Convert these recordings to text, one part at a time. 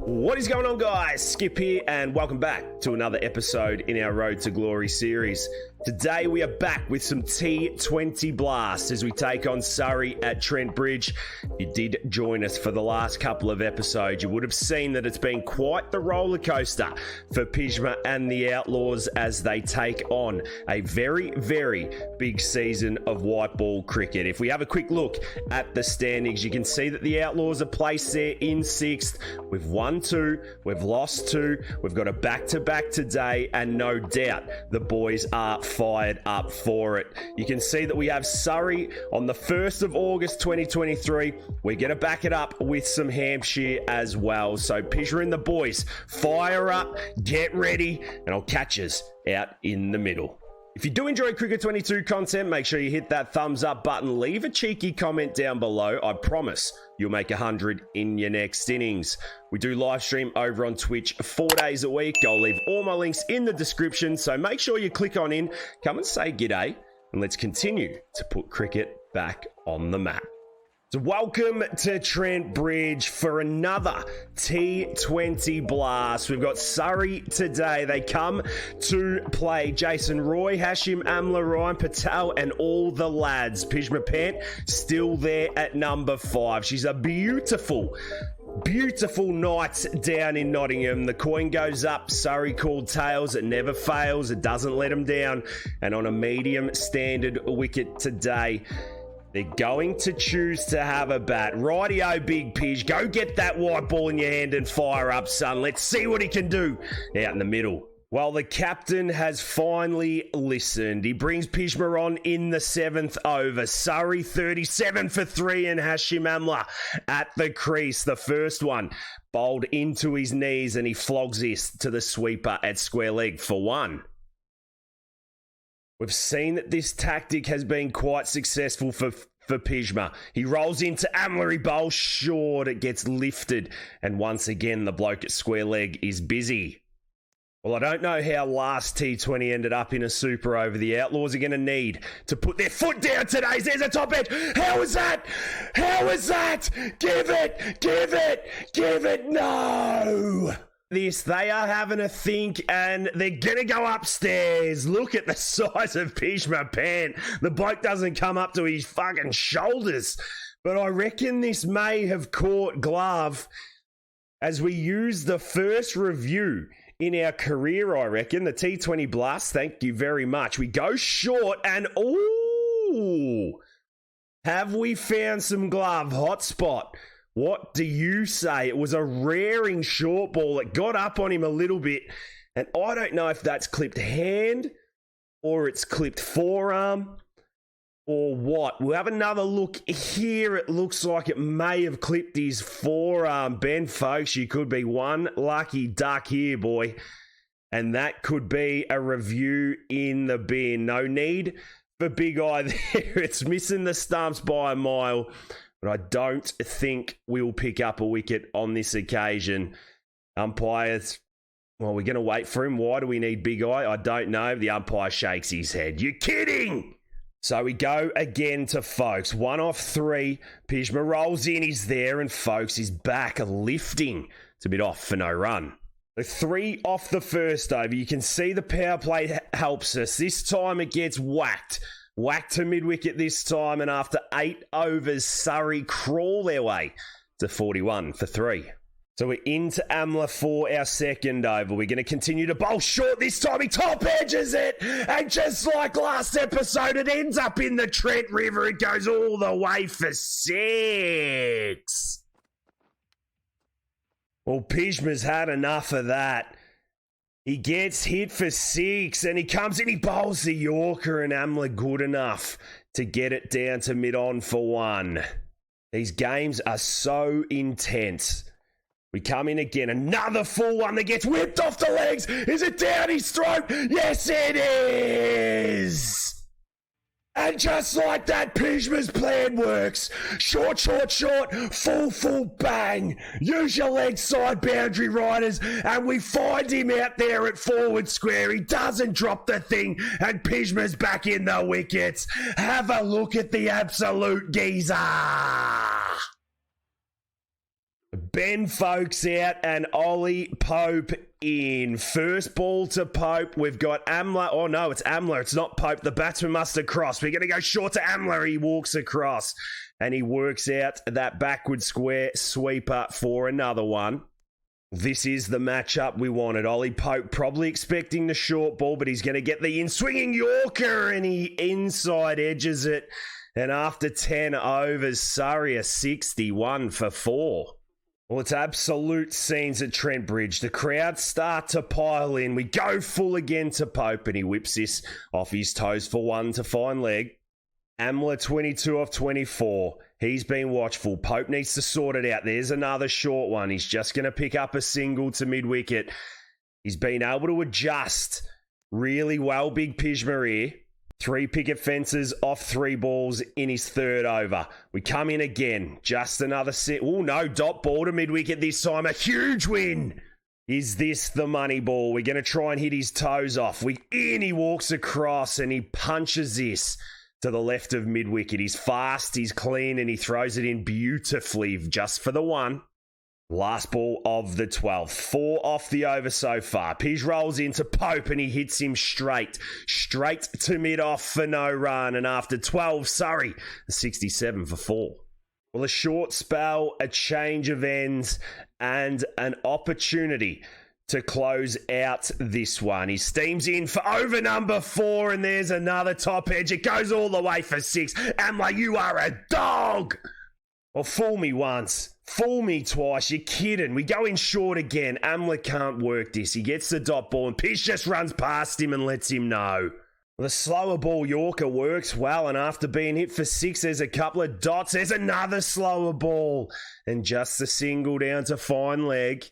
What is going on, guys? Skip here and welcome back to another episode in our Road to Glory series. Today we are back with some T20 blasts as we take on Surrey at Trent Bridge. If you did join us for the last couple of episodes, you would have seen that it's been quite the roller coaster for Pjizma and the Outlaws as they take on a very, very big season of white ball cricket. If we have a quick look at the standings, you can see that the Outlaws are placed there in 6th. We've won 2, we've lost 2, we've got a back-to-back today, and no doubt the boys are fired up for it. You can see that we have Surrey on the 1st of August 2023. We're going to back it up with some Hampshire as well. So Pjizma and the boys, fire up, get ready, and I'll catch us out in the middle. If you do enjoy Cricket 22 content, make sure you hit that thumbs up button. Leave a cheeky comment down below. I promise you'll make 100 in your next innings. We do live stream over on Twitch 4 days a week. I'll leave all my links in the description, so make sure you click on in, come and say g'day, and let's continue to put cricket back on the map. So welcome to Trent Bridge for another T20 blast. We've got Surrey today. They come to play Jason Roy, Hashim Amla, Ryan Patel, and all the lads. Pjizma Pant still there at number 5. She's a beautiful night down in Nottingham. The coin goes up. Surrey called tails. It never fails. It doesn't let them down. And on a medium standard wicket today, they're going to choose to have a bat. Rightio, Big Pij. Go get that white ball in your hand and fire up, son. Let's see what he can do out in the middle. Well, the captain has finally listened. He brings Pjizma on in the 7th over. Surrey 37 for 3 and Hashim Amla at the crease. The first one bowled into his knees and he flogs this to the sweeper at square leg for 1. We've seen that this tactic has been quite successful for Pjizma. He rolls into Amla, he bowls short, it gets lifted, and once again the bloke at square leg is busy. Well, I don't know how last T20 ended up in a super over. The Outlaws are going to need to put their foot down today. There's a top edge. How was that? How was that? Give it, no! They are having a think and they're gonna go upstairs. Look at the size of Pjizma Pant. The bloke doesn't come up to his fucking shoulders. But I reckon this may have caught glove as we use the first review in our career, I reckon. The T20 blast, thank you very much. We go short and ooh, have we found some glove? Hot spot. What do you say? It was a raring short ball. It got up on him a little bit. And I don't know if that's clipped hand or it's clipped forearm or what. We'll have another look here. It looks like it may have clipped his forearm. Ben, folks, you could be one lucky duck here, boy. And that could be a review in the bin. No need for big eye there. It's missing the stumps by a mile. But I don't think we'll pick up a wicket on this occasion. Umpires, well, we're going to wait for him. Why do we need big eye? I don't know. The umpire shakes his head. You're kidding! So we go again to Folks. 1 off 3. Pjizma rolls in. He's there. And Folks is back lifting. It's a bit off for no run. The 3 off the first over. You can see the power play helps us. This time it gets whacked. Whacked to mid-wicket this time, and after 8 overs, Surrey crawl their way to 41 for 3. So we're into Amla for our second over. We're going to continue to bowl short this time. He top edges it, and just like last episode, it ends up in the Trent River. It goes all the way for 6. Well, Pjizma's had enough of that. He gets hit for 6 and he comes in, he bowls the Yorker and Amla good enough to get it down to mid-on for 1. These games are so intense. We come in again, another full one that gets whipped off the legs. Is it down his throat? Yes, it is! And just like that, Pjizma's plan works. Short, full, bang. Use your leg side boundary riders, and we find him out there at forward square. He doesn't drop the thing, and Pjizma's back in the wickets. Have a look at the absolute geezer. Ben Folks out and Ollie Pope in. First ball to Pope. We've got Amler. Oh, no, it's Amler. It's not Pope. The batsman must have crossed. We're going to go short to Amler. He walks across and he works out that backward square sweeper for another one. This is the matchup we wanted. Ollie Pope probably expecting the short ball, but he's going to get the in-swinging Yorker, and he inside edges it. And after 10 overs, Surrey are 61 for 4. Well, it's absolute scenes at Trent Bridge. The crowd start to pile in. We go full again to Pope, and he whips this off his toes for one to fine leg. Amler 22 off 24. He's been watchful. Pope needs to sort it out. There's another short one. He's just going to pick up a single to mid-wicket. He's been able to adjust really well. Big Pjizma here. 3 picket fences off 3 balls in his third over. We come in again. Just another set. Oh, no. Dot ball to mid-wicket this time. A huge win. Is this the money ball? We're going to try and hit his toes off. He walks across and he punches this to the left of mid-wicket. He's fast, he's clean, and he throws it in beautifully just for the one. Last ball of the 12th. 4 off the over so far. Pij rolls into Pope and he hits him straight to mid-off for no run. And after 12, Surrey, 67 for 4. Well, a short spell, a change of ends, and an opportunity to close out this one. He steams in for over number 4, and there's another top edge. It goes all the way for 6. Amler, you are a dog! Well, fool me once, fool me twice. You're kidding. We go in short again. Amler can't work this. He gets the dot ball, and Pish just runs past him and lets him know. Well, the slower ball Yorker works well, and after being hit for 6, there's a couple of dots. There's another slower ball, and just a single down to fine leg.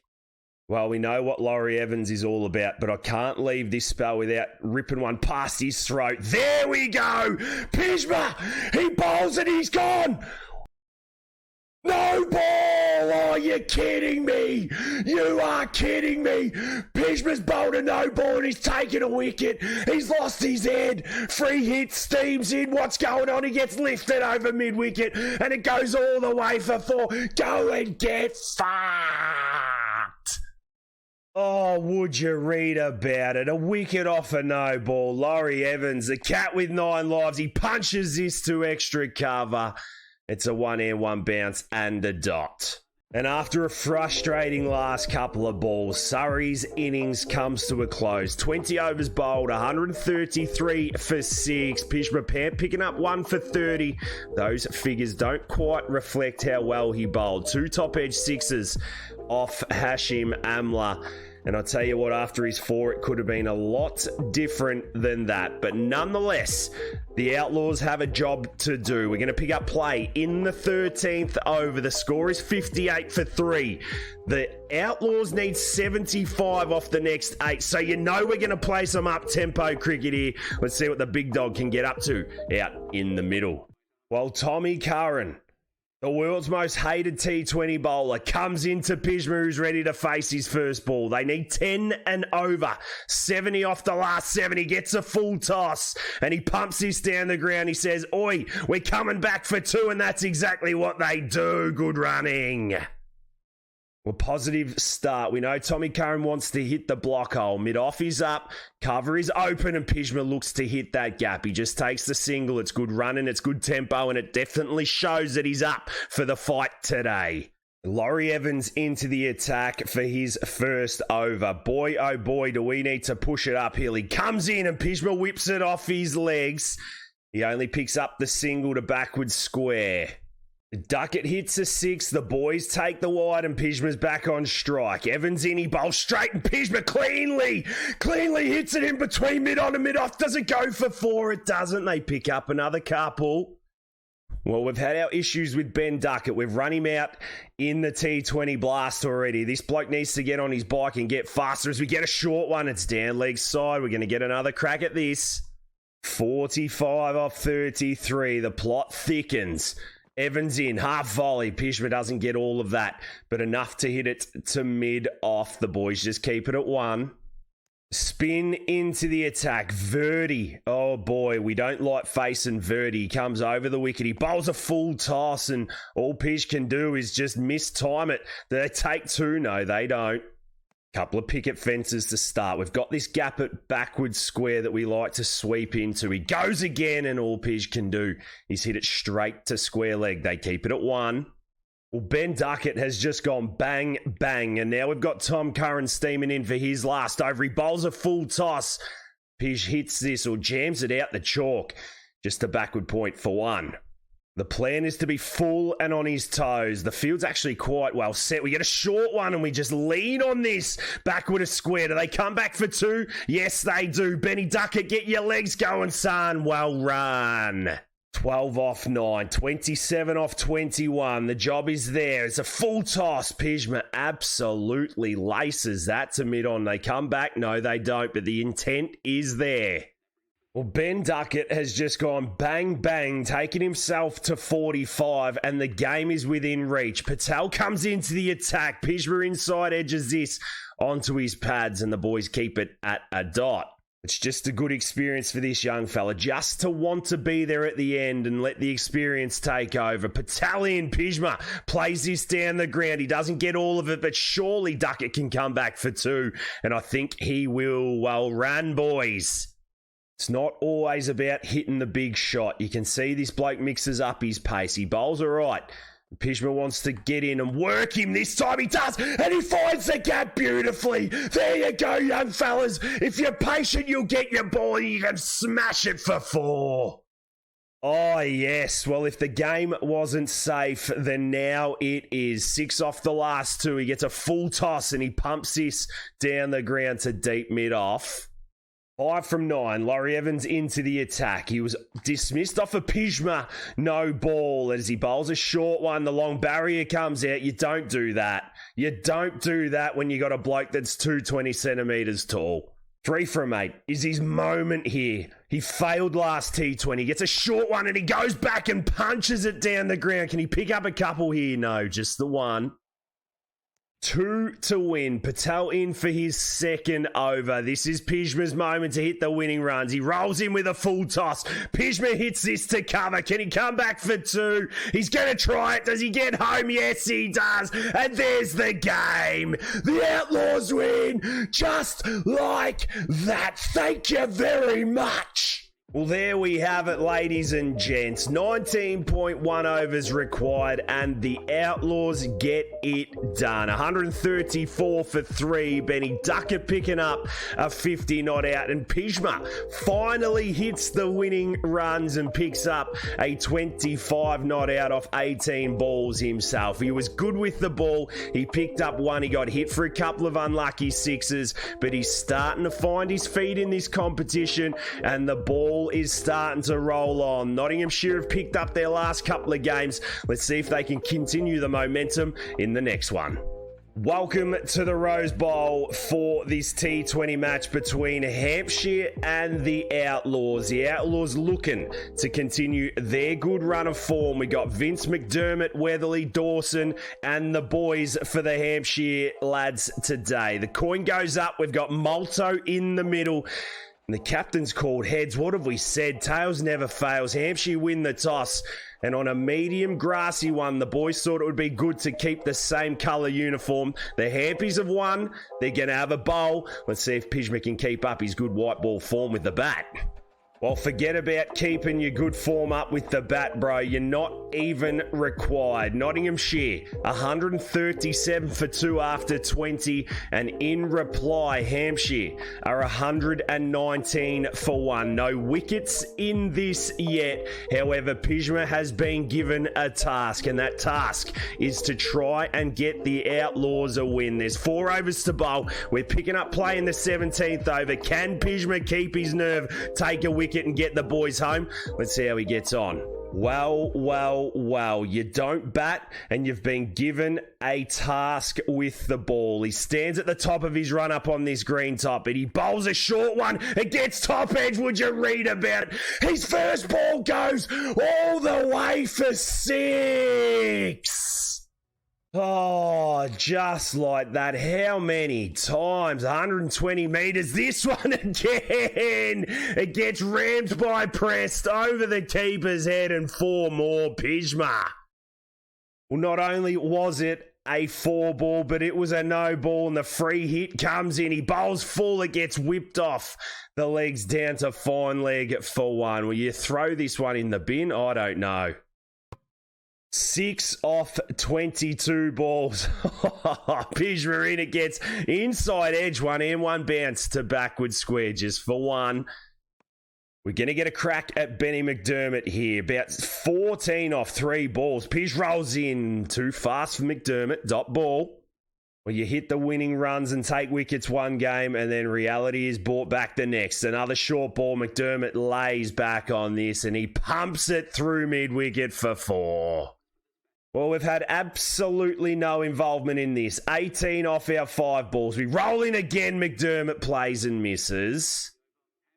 Well, we know what Laurie Evans is all about, but I can't leave this spell without ripping one past his throat. There we go! Pjizma! He bowls and he's gone! No ball! Oh, you're kidding me! You are kidding me! Pjizma's bowled a no ball and he's taken a wicket. He's lost his head. Free hit, steams in. What's going on? He gets lifted over mid-wicket and it goes all the way for 4. Go and get fucked! Oh, would you read about it? A wicket off a no ball. Laurie Evans, the cat with 9 lives. He punches this to extra cover. It's a 1 air, 1 bounce and a dot. And after a frustrating last couple of balls, Surrey's innings comes to a close. 20 overs bowled, 133 for 6. Pjizma Pant picking up 1 for 30. Those figures don't quite reflect how well he bowled. 2 top edge sixes off Hashim Amler. And I'll tell you what, after his 4, it could have been a lot different than that. But nonetheless, the Outlaws have a job to do. We're going to pick up play in the 13th over. The score is 58 for 3. The Outlaws need 75 off the next 8. So you know we're going to play some up-tempo cricket here. Let's see what the big dog can get up to out in the middle. Well, Tommy Curran, the world's most hated T20 bowler, comes into Pjizma, who's ready to face his first ball. They need 10 and over. 70 off the last 7. He gets a full toss and he pumps this down the ground. He says, "Oi, we're coming back for 2," and that's exactly what they do. Good running. Well, positive start. We know Tommy Curran wants to hit the block hole. Mid-off is up, cover is open, and Pjizma looks to hit that gap. He just takes the single. It's good running, it's good tempo, and it definitely shows that he's up for the fight today. Laurie Evans into the attack for his first over. Boy, oh boy, do we need to push it uphill. He comes in and Pjizma whips it off his legs. He only picks up the single to backward square. Duckett hits a 6. The boys take the wide and Pjizma's back on strike. Evans in, he bowls straight and Pjizma cleanly hits it in between mid-on and mid-off. Does it go for 4? It doesn't. They pick up another couple. Well, we've had our issues with Ben Duckett. We've run him out in the T20 blast already. This bloke needs to get on his bike and get faster as we get a short one. It's down leg side. We're going to get another crack at this. 45 off 33. The plot thickens. Evans in, half volley. Pjizma doesn't get all of that, but enough to hit it to mid-off. The boys just keep it at 1. Spin into the attack. Verdi. Oh boy, we don't like facing Verdi. He comes over the wicket. He bowls a full toss, and all Pij can do is just mistime it. Do they take two? No, they don't. Couple of picket fences to start. We've got this gap at backward square that we like to sweep into. He goes again, and all Pij can do is hit it straight to square leg. They keep it at one. Well, Ben Duckett has just gone bang, bang, and now we've got Tom Curran steaming in for his last over. He bowls a full toss. Pij hits this or jams it out the chalk. Just a backward point for one. The plan is to be full and on his toes. The field's actually quite well set. We get a short one and we just lean on this. Backward a square. Do they come back for two? Yes, they do. Benny Duckett, get your legs going, son. Well run. 12 off 9, 27 off 21. The job is there. It's a full toss. Pjizma absolutely laces that to mid-on. They come back. No, they don't, but the intent is there. Well, Ben Duckett has just gone bang, bang, taking himself to 45, and the game is within reach. Patel comes into the attack. Pjizma inside edges this onto his pads, and the boys keep it at a dot. It's just a good experience for this young fella, just to want to be there at the end and let the experience take over. Patel in, Pjizma plays this down the ground. He doesn't get all of it, but surely Duckett can come back for two, and I think he will. Well run, boys. It's not always about hitting the big shot. You can see this bloke mixes up his pace. He bowls all right. Pjizma wants to get in and work him. This time he does, and he finds the gap beautifully. There you go, young fellas. If you're patient, you'll get your ball and you can smash it for four. Oh, yes. Well, if the game wasn't safe, then now it is. 6 off the last 2. He gets a full toss and he pumps this down the ground to deep mid-off. 5 from 9. Laurie Evans into the attack. He was dismissed off a Pjizma. No ball as he bowls a short one. The long barrier comes out. You don't do that. You don't do that when you got a bloke that's 220 centimetres tall. 3 from 8 is his moment here. He failed last T20. Gets a short one and he goes back and punches it down the ground. Can he pick up a couple here? No, just the one. 2 to win. Patel in for his second over. This is Pjizma's moment to hit the winning runs. He rolls in with a full toss. Pjizma hits this to cover. Can he come back for 2? He's going to try it. Does he get home? Yes, he does. And there's the game. The Outlaws win just like that. Thank you very much. Well, there we have it, ladies and gents. 19.1 overs required, and the Outlaws get it done. 134 for 3. Benny Duckett picking up a 50 not out, and Pjizma finally hits the winning runs and picks up a 25 not out off 18 balls himself. He was good with the ball. He picked up one. He got hit for a couple of unlucky sixes, but he's starting to find his feet in this competition, and the ball is starting to roll on. Nottinghamshire have picked up their last couple of games. Let's see if they can continue the momentum in the next one. Welcome to the Rose Bowl for this T20 match between Hampshire and the Outlaws. The Outlaws looking to continue their good run of form. We got Vince McDermott, Weatherly, Dawson, and the boys for the Hampshire lads today. The coin goes up. We've got Malto in the middle. And the captain's called heads. What have we said? Tails never fails. Hampshire win the toss. And on a medium grassy one, the boys thought it would be good to keep the same colour uniform. The Hampies have won. They're going to have a bowl. Let's see if Pjizma can keep up his good white ball form with the bat. Well, forget about keeping your good form up with the bat, bro. You're not even required. Nottinghamshire, 137 for 2 after 20. And in reply, Hampshire are 119 for 1. No wickets in this yet. However, Pjizma has been given a task, and that task is to try and get the Outlaws a win. There's 4 overs to bowl. We're picking up play in the 17th over. Can Pjizma keep his nerve, take a wicket and get the boys home? Let's see how he gets on. Well, you don't bat and you've been given a task with the ball. He stands at the top of his run up on this green top, but he bowls a short one. It gets top edge. Would you read about it? His first ball goes all the way for 6. Oh, just like that. How many times? 120 metres. This one again. It gets rammed by Prest over the keeper's head and 4 more. Pjizma. Well, not only was it a 4 ball, but it was a no ball, and the free hit comes in. He bowls full. It gets whipped off the legs down to fine leg for 1. Will you throw this one in the bin? I don't know. 6 off 22 balls. Pjizma in, it gets inside edge, 1 and 1 bounce to backward square just for 1. We're going to get a crack at Benny McDermott here. About 14 off 3 balls. Pij rolls in. Too fast for McDermott. Dot ball. Well, you hit the winning runs and take wickets one game, and then reality is brought back the next. Another short ball. McDermott lays back on this, and he pumps it through mid-wicket for 4. Well, we've had absolutely no involvement in this. 18 off our 5 balls. We roll in again. McDermott plays and misses.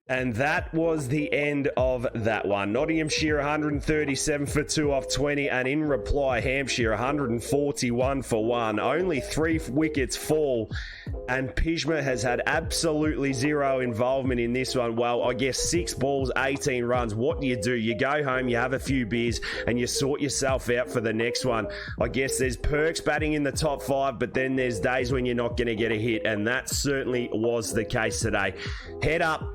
And that was the end of that one. Nottinghamshire 137 for 2 off 20. And in reply, Hampshire 141 for 1. Only 3 wickets fall. And Pjizma has had absolutely zero involvement in this one. Well, I guess 6 balls, 18 runs. What do? You go home, you have a few beers, and you sort yourself out for the next one. I guess there's perks batting in the top 5, but then there's days when you're not going to get a hit. And that certainly was the case today. Head up.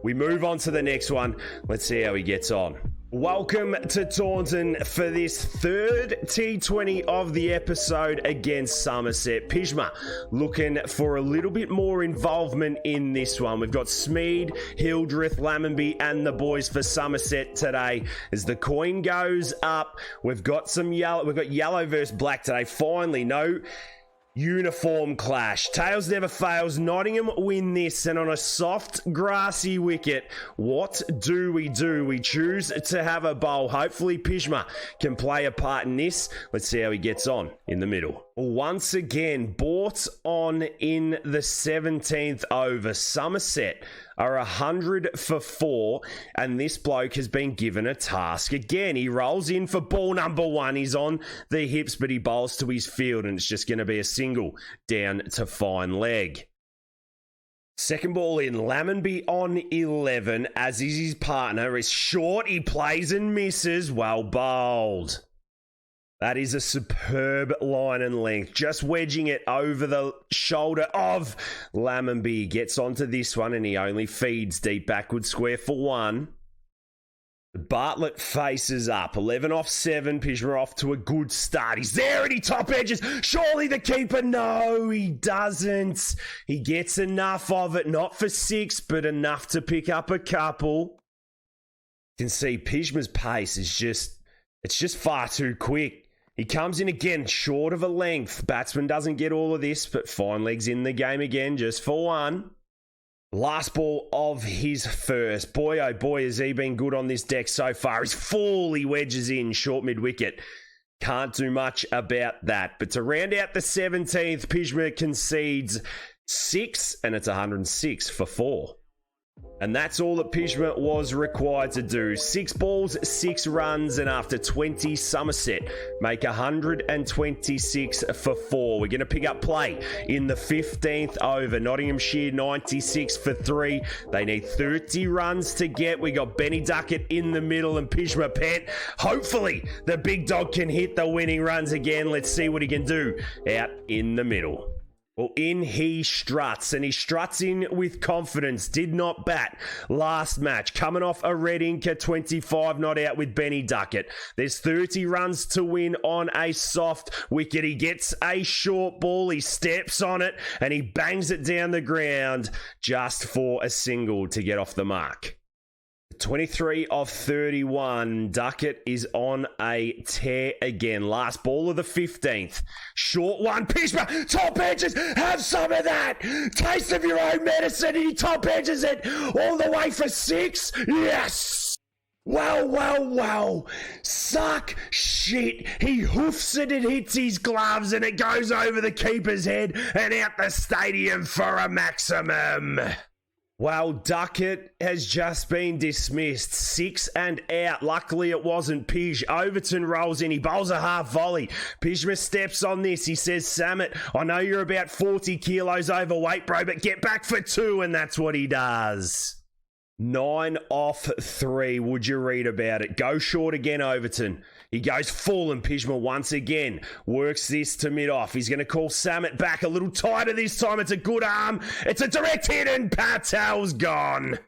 We move on to the next one. Let's see how he gets on. Welcome to Taunton for this 3rd T20 of the episode against Somerset. Pjizma looking for a little bit more involvement in this one. We've got Smead, Hildreth, Lammonby and the boys for Somerset today. As the coin goes up, we've got some yellow. We've got yellow versus black today. Finally, no uniform clash. Tails never fails. Nottingham win this, and on a soft grassy wicket, what do? We choose to have a bowl. Hopefully Pjizma can play a part in this. Let's see how he gets on in the middle. Once again, bought on in the 17th over. Somerset are 100 for 4, and this bloke has been given a task again. He rolls in for ball number 1. He's on the hips, but he bowls to his field, and it's just going to be a single down to fine leg. Second ball in, Lammonby on 11, as is his partner. Is short, he plays and misses. Well bowled. That is a superb line and length. Just wedging it over the shoulder of Lammonby. Gets onto this one, and he only feeds deep backward square for 1. Bartlett faces up. 11 off 7. Pjizma off to a good start. He's there and he top edges. Surely the keeper. No, he doesn't. He gets enough of it. Not for 6, but enough to pick up a couple. You can see Pjizma's pace is just far too quick. He comes in again, short of a length. Batsman doesn't get all of this, but fine legs in the game again, just for 1. Last ball of his first. Boy, oh boy, has he been good on this deck so far. He's fully wedges in, short mid-wicket. Can't do much about that. But to round out the 17th, Pjizma concedes 6, and it's 106 for 4. And that's all that Pjizma was required to do. 6 balls, 6 runs, and after 20, Somerset make 126 for 4. We're going to pick up play in the 15th over. Nottinghamshire 96 for 3. They need 30 runs to get. We got Benny Duckett in the middle and Pjizma Pant. Hopefully, the big dog can hit the winning runs again. Let's see what he can do out in the middle. Well, in he struts, and he struts in with confidence. Did not bat last match. Coming off a red inker, 25 not out with Benny Duckett. There's 30 runs to win on a soft wicket. He gets a short ball. He steps on it, and he bangs it down the ground just for a single to get off the mark. 23 of 31. Duckett is on a tear again. Last ball of the 15th. Short one. Pjizma, top edges. Have some of that. Taste of your own medicine. He top edges it all the way for 6. Yes. Well. Suck shit. He hoofs it. It hits his gloves and it goes over the keeper's head and out the stadium for a maximum. Well, Duckett has just been dismissed. 6 and out. Luckily, it wasn't Pij. Overton rolls in. He bowls a half volley. Pjizma steps on this. He says, Samet, I know you're about 40 kilos overweight, bro, but get back for 2. And that's what he does. 9 off 3. Would you read about it? Go short again, Overton. He goes full, and Pjizma once again works this to mid-off. He's going to call Samet back a little tighter this time. It's a good arm. It's a direct hit, and Patel's gone.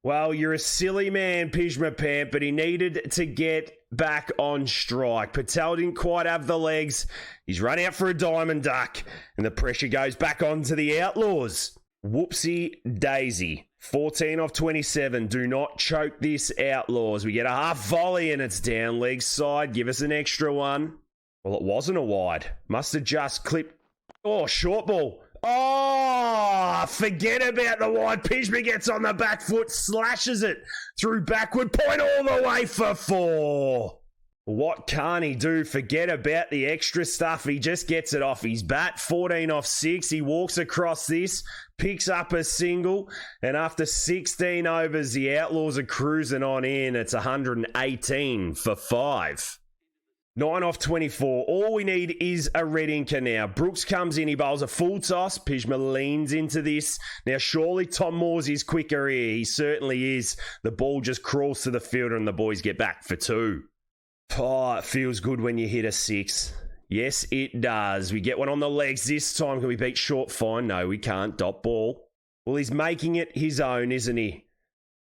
Well, you're a silly man, Pjizma Pant, but he needed to get back on strike. Patel didn't quite have the legs. He's run out for a diamond duck, and the pressure goes back onto the Outlaws. Whoopsie daisy. 14 off 27. Do not choke this, Outlaws. We get a half volley and it's down leg side. Give us an extra one. Well, it wasn't a wide. Must have just clipped. Oh, short ball. Oh, forget about the wide. Pjizma gets on the back foot, slashes it through backward point all the way for 4. What can't he do? Forget about the extra stuff. He just gets it off his bat. 14 off 6. He walks across this, picks up a single, and after 16 overs, the Outlaws are cruising on in. It's 118 for 5. 9 off 24. All we need is a red inker now. Brooks comes in. He bowls a full toss. Pjizma leans into this. Now, surely Tom Moore's is quicker here. He certainly is. The ball just crawls to the fielder, and the boys get back for 2. Oh, it feels good when you hit a 6. Yes, it does. We get one on the legs this time. Can we beat short fine? No, we can't. Dot ball. Well, he's making it his own, isn't he?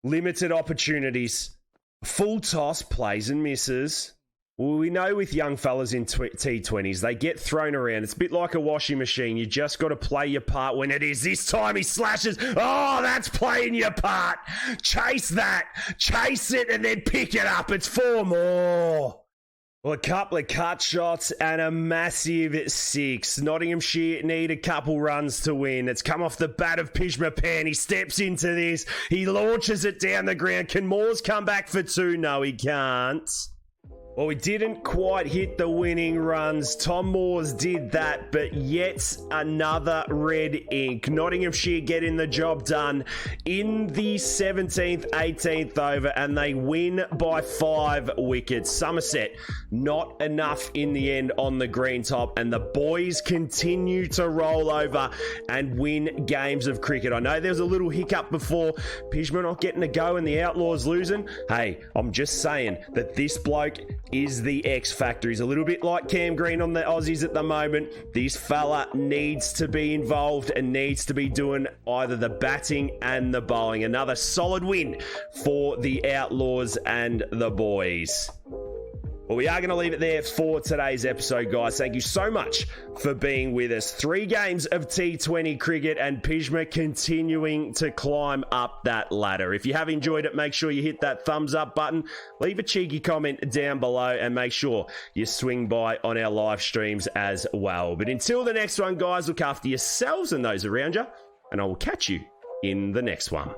Limited opportunities. Full toss, plays and misses. Well, we know with young fellas in T20s, they get thrown around. It's a bit like a washing machine. You just got to play your part when it is. This time he slashes. Oh, that's playing your part. Chase that. Chase it and then pick it up. It's 4 more. Well, a couple of cut shots and a massive 6. Nottinghamshire need a couple runs to win. It's come off the bat of Pjizma Pant. He steps into this. He launches it down the ground. Can Moores come back for 2? No, he can't. Well, we didn't quite hit the winning runs. Tom Moores did that, but yet another red ink. Nottinghamshire getting the job done in the 17th, 18th over, and they win by 5 wickets. Somerset, not enough in the end on the green top, and the boys continue to roll over and win games of cricket. I know there was a little hiccup before. Pjizma not getting a go and the Outlaws losing. Hey, I'm just saying that this bloke is the X factor. He's a little bit like Cam Green on the Aussies at the moment. This fella needs to be involved and needs to be doing either the batting and the bowling. Another solid win for the Outlaws and the boys. Well, we are going to leave it there for today's episode, guys. Thank you so much for being with us. 3 games of T20 cricket and Pjizma continuing to climb up that ladder. If you have enjoyed it, make sure you hit that thumbs up button. Leave a cheeky comment down below and make sure you swing by on our live streams as well. But until the next one, guys, look after yourselves and those around you, and I will catch you in the next one.